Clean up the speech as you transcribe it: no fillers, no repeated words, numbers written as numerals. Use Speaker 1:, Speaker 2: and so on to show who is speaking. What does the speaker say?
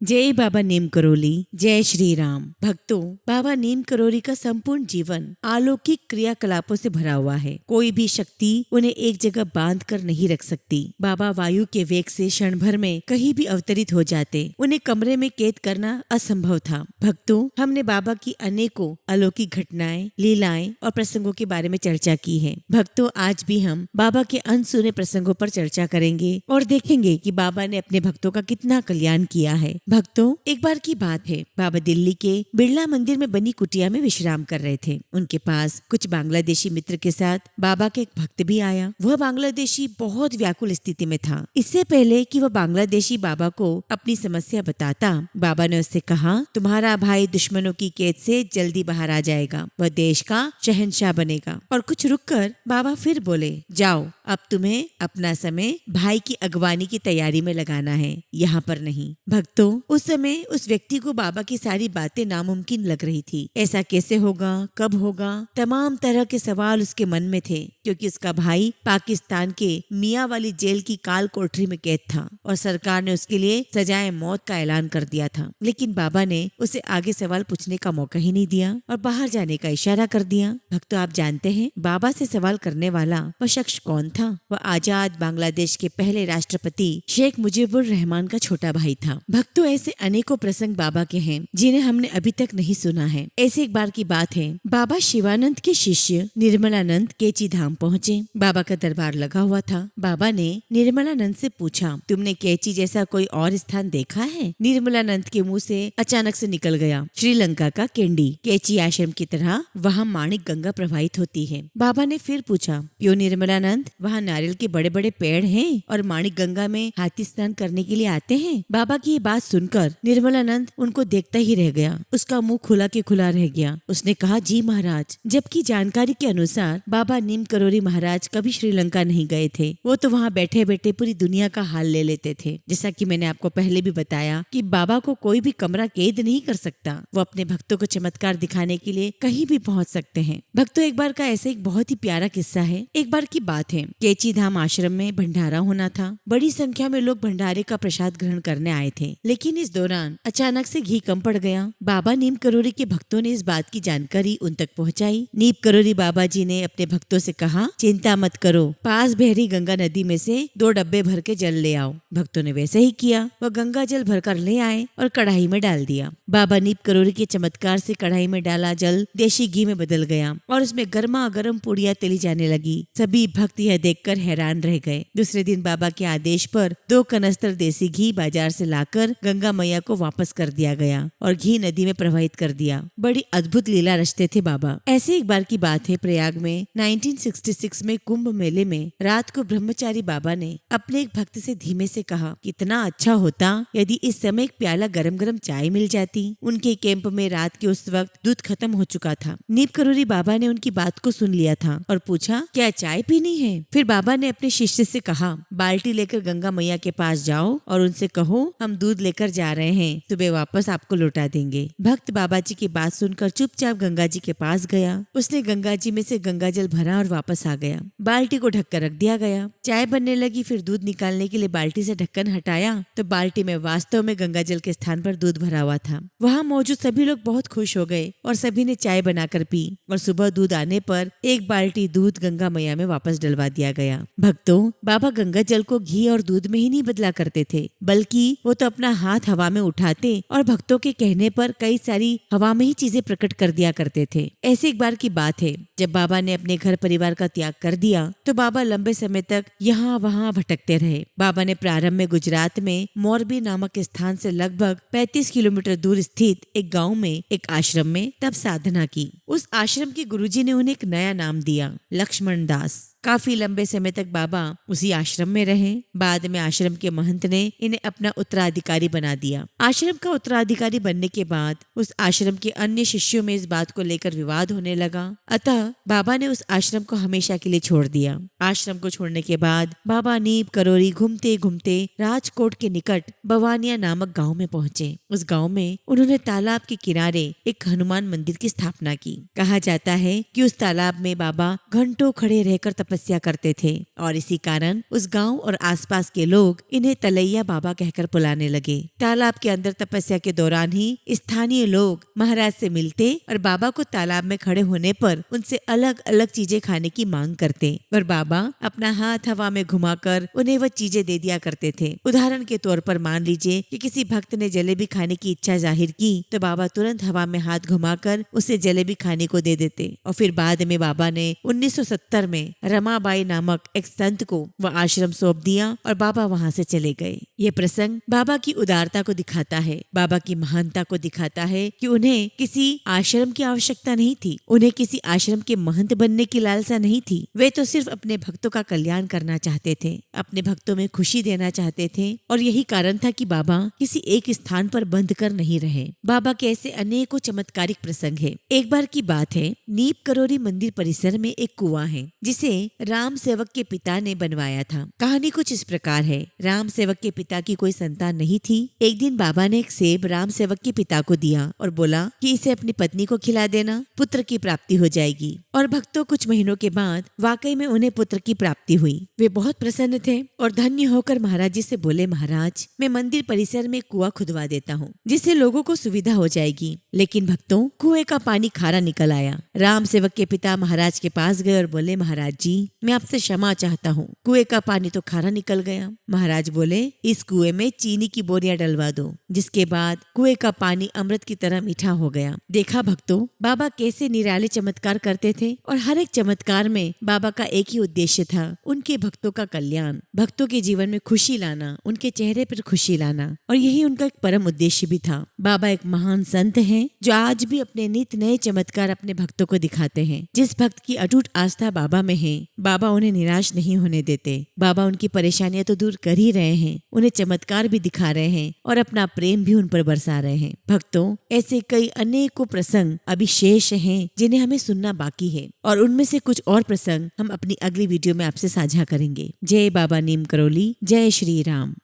Speaker 1: जय बाबा नीम करोली। जय श्री राम। भक्तों, बाबा नीम करोली का संपूर्ण जीवन अलौकिक क्रियाकलापों से भरा हुआ है। कोई भी शक्ति उन्हें एक जगह बांध कर नहीं रख सकती। बाबा वायु के वेग से क्षण भर में कहीं भी अवतरित हो जाते। उन्हें कमरे में कैद करना असंभव था। भक्तों, हमने बाबा की अनेकों अलौकिक घटनाएं, लीलाएं और प्रसंगों के बारे में चर्चा की है। भक्तों, आज भी हम बाबा के अनसुने प्रसंगों पर चर्चा करेंगे और देखेंगे कि बाबा ने अपने भक्तों का कितना कल्याण किया है। भक्तों, एक बार की बात है, बाबा दिल्ली के बिरला मंदिर में बनी कुटिया में विश्राम कर रहे थे। उनके पास कुछ बांग्लादेशी मित्र के साथ बाबा का एक भक्त भी आया। वह बांग्लादेशी बहुत व्याकुल स्थिति में था। इससे पहले कि वह बांग्लादेशी बाबा को अपनी समस्या बताता, बाबा ने उससे कहा, तुम्हारा भाई दुश्मनों की कैद से जल्दी बाहर आ जाएगा। वह देश का शहंशाह बनेगा। और कुछ रुककर बाबा फिर बोले, जाओ, अब तुम्हें अपना समय भाई की अगवानी की तैयारी में लगाना है, यहाँ पर नहीं। भक्तों, उस समय उस व्यक्ति को बाबा की सारी बातें नामुमकिन लग रही थी। ऐसा कैसे होगा, कब होगा, तमाम तरह के सवाल उसके मन में थे, क्योंकि उसका भाई पाकिस्तान के मियाँ वाली जेल की काल कोठरी में कैद था और सरकार ने उसके लिए सजाए मौत का ऐलान कर दिया था। लेकिन बाबा ने उसे आगे सवाल पूछने का मौका ही नहीं दिया और बाहर जाने का इशारा कर दिया। भक्तों, आप जानते हैं बाबा से सवाल करने वाला वह शख्स कौन था? वह आजाद बांग्लादेश के पहले राष्ट्रपति शेख मुजीबुर रहमान का छोटा भाई था। भक्तों, ऐसे अनेकों प्रसंग बाबा के हैं जिन्हें हमने अभी तक नहीं सुना है। ऐसे एक बार की बात है, बाबा शिवानंद के शिष्य निर्मलानंद केची धाम पहुँचे। बाबा का दरबार लगा हुआ था। बाबा ने निर्मलानंद से पूछा, तुमने केची जैसा कोई और स्थान देखा है? निर्मलानंद के मुंह से अचानक से निकल गया, श्रीलंका का कैंडी। केची आश्रम की तरह वहाँ माणिक गंगा प्रवाहित होती है। बाबा ने फिर पूछा, क्यों निर्मलानंद, वहाँ नारियल के बड़े बड़े पेड़ हैं और माणिक गंगा में हाथी स्नान करने के लिए आते हैं? बाबा की ये बात सुनकर निर्मलानंद उनको देखता ही रह गया। उसका मुंह खुला के खुला रह गया। उसने कहा, जी महाराज। जबकि जानकारी के अनुसार बाबा नीम करोली महाराज कभी श्रीलंका नहीं गए थे। वो तो वहाँ बैठे बैठे पूरी दुनिया का हाल ले लेते थे। जैसा कि मैंने आपको पहले भी बताया कि बाबा को कोई भी कमरा कैद नहीं कर सकता। वो अपने भक्तों को चमत्कार दिखाने के लिए कहीं भी पहुँच सकते हैं। भक्तों, एक बार का ऐसा एक बहुत ही प्यारा किस्सा है। एक बार की बात है, केची धाम आश्रम में भंडारा होना था। बड़ी संख्या में लोग भंडारे का प्रसाद ग्रहण करने आए थे। लेकिन इस दौरान अचानक से घी कम पड़ गया। बाबा नीम करोली के भक्तों ने इस बात की जानकारी उन तक पहुंचाई। नीम करोली बाबा जी ने अपने भक्तों से कहा, चिंता मत करो, पास बहरी गंगा नदी में से 2 डब्बे भर के जल ले आओ। भक्तों ने वैसे ही किया। वह गंगा जल भरकर ले आए और कढ़ाई में डाल दिया। बाबा नीम करोली के चमत्कार से कढ़ाई में डाला जल देशी घी में बदल गया और उसमें गर्मा गर्म पूड़ियां तली जाने लगी। सभी भक्त यह देखकर हैरान रह गए। दूसरे दिन बाबा के आदेश पर 2 कनस्तर देसी घी बाजार से लाकर गंगा मैया को वापस कर दिया गया और घी नदी में प्रवाहित कर दिया। बड़ी अद्भुत लीला रचते थे बाबा। ऐसे एक बार की बात है, प्रयाग में 1966 में कुंभ मेले में रात को ब्रह्मचारी बाबा ने अपने एक भक्त से धीमे से कहा, कितना अच्छा होता यदि इस समय एक प्याला गरम गरम चाय मिल जाती। उनके कैंप में रात के उस वक्त दूध खत्म हो चुका था। नीम करोली बाबा ने उनकी बात को सुन लिया था और पूछा, क्या चाय पीनी है? फिर बाबा ने अपने शिष्य से कहा, बाल्टी लेकर गंगा मैया के पास जाओ और उनसे कहो, हम दूध लेकर जा रहे हैं, सुबह वापस आपको लौटा देंगे। भक्त बाबा जी की बात सुनकर चुपचाप गंगा जी के पास गया। उसने गंगा जी में से गंगा जल भरा और वापस आ गया। बाल्टी को ढककर रख दिया गया। चाय बनने लगी। फिर दूध निकालने के लिए बाल्टी से ढक्कन हटाया तो बाल्टी में वास्तव में गंगा जल के स्थान पर दूध भरा हुआ था। वहाँ मौजूद सभी लोग बहुत खुश हो गए और सभी ने चाय बनाकर पी और सुबह दूध आने पर 1 बाल्टी दूध गंगा मैया में वापस डलवा दिया गया। भक्तों, बाबा गंगा जल को घी और दूध में ही नहीं बदला करते थे, बल्कि वो तो अपना हाथ हवा में उठाते और भक्तों के कहने पर कई सारी हवा में ही चीजें प्रकट कर दिया करते थे। ऐसी एक बार की बात है, जब बाबा ने अपने घर परिवार का त्याग कर दिया तो बाबा लंबे समय तक यहाँ वहाँ भटकते रहे। बाबा ने प्रारंभ में गुजरात में मोरबी नामक स्थान से लगभग 35 किलोमीटर दूर स्थित एक गांव में एक आश्रम में तब साधना की। उस आश्रम के गुरुजी ने उन्हें एक नया नाम दिया, लक्ष्मण दास। काफी लंबे समय तक बाबा उसी आश्रम में रहे। बाद में आश्रम के महंत ने इन्हें अपना उत्तराधिकारी बना दिया। आश्रम का उत्तराधिकारी बनने के बाद उस आश्रम के अन्य शिष्यों में इस बात को लेकर विवाद होने लगा। अतः बाबा ने उस आश्रम को हमेशा के लिए छोड़ दिया। आश्रम को छोड़ने के बाद बाबा नीम करोली घूमते घूमते राजकोट के निकट बवानिया नामक गाँव में पहुँचे। उस गाँव में उन्होंने तालाब के किनारे एक हनुमान मंदिर की स्थापना की। कहा जाता है कि उस तालाब में बाबा घंटों खड़े रहकर तपस्या करते थे और इसी कारण उस गांव और आसपास के लोग इन्हें तलैया बाबा कहकर बुलाने लगे। तालाब के अंदर तपस्या के दौरान ही स्थानीय लोग महाराज से मिलते और बाबा को तालाब में खड़े होने पर उनसे अलग अलग चीजें खाने की मांग करते और बाबा अपना हाथ हवा में घुमाकर उन्हें वह चीजें दे दिया करते थे। उदाहरण के तौर पर मान लीजिए कि किसी भक्त ने जलेबी खाने की इच्छा जाहिर की तो बाबा तुरंत हवा में हाथ घुमाकर उसे जलेबी खाने को दे देते। और फिर बाद में बाबा ने 1970 में रमाबाई नामक एक संत को वह आश्रम सौंप दिया और बाबा वहाँ से चले गए। ये प्रसंग बाबा की उदारता को दिखाता है, बाबा की महानता को दिखाता है कि उन्हें किसी आश्रम की आवश्यकता नहीं थी, उन्हें किसी आश्रम के महंत बनने की लालसा नहीं थी। वे तो सिर्फ अपने भक्तों का कल्याण करना चाहते थे, अपने भक्तों में खुशी देना चाहते थे और यही कारण था कि बाबा किसी एक स्थान पर बंद कर नहीं रहे। बाबा के ऐसे अनेकों चमत्कारिक प्रसंग है। एक बार की बात है, नीप करोरी मंदिर परिसर में एक कुआं है जिसे राम सेवक के पिता ने बनवाया था। कहानी कुछ इस प्रकार है। राम सेवक के पिता की कोई संतान नहीं थी। एक दिन बाबा ने एक सेब राम सेवक के पिता को दिया और बोला कि इसे अपनी पत्नी को खिला देना, पुत्र की प्राप्ति हो जाएगी। और भक्तों कुछ महीनों के बाद वाकई में उन्हें पुत्र की प्राप्ति हुई। वे बहुत प्रसन्न थे और धन्य होकर महाराज जी से बोले, महाराज मैं मंदिर परिसर में कुआं खुदवा देता हूँ जिससे लोगों को सुविधा हो जाएगी। लेकिन भक्तों कुएं का पानी खारा निकल आया। राम सेवक के पिता महाराज के पास गए और बोले, महाराज जी मैं आपसे क्षमा चाहता हूँ, कुएं का पानी तो खारा निकल गया। महाराज बोले, इस कुएं में चीनी की बोरियां डलवा दो। जिसके बाद कुएं का पानी अमृत की तरह मीठा हो गया। देखा भक्तों, बाबा कैसे निराले चमत्कार करते थे और हर एक चमत्कार में बाबा का एक ही उद्देश्य था, उनके भक्तों का कल्याण, भक्तों के जीवन में खुशी लाना, उनके चेहरे पर खुशी लाना। और यही उनका एक परम उद्देश्य भी था। बाबा एक महान संत हैं जो आज भी अपने नित नए चमत्कार अपने भक्तों को दिखाते हैं। जिस भक्त की अटूट आस्था बाबा में है, बाबा उन्हें निराश नहीं होने देते। बाबा उनकी परेशानियां तो दूर कर ही रहे हैं, उन्हें चमत्कार भी दिखा रहे हैं और अपना प्रेम भी उन पर बरसा रहे हैं। भक्तों ऐसे कई अनेकों प्रसंग अभी शेष हैं जिन्हें हमें सुनना बाकी है और उनमें से कुछ और प्रसंग हम अपनी अगली वीडियो में आपसे साझा करेंगे। जय बाबा नीम करोली, जय श्री राम।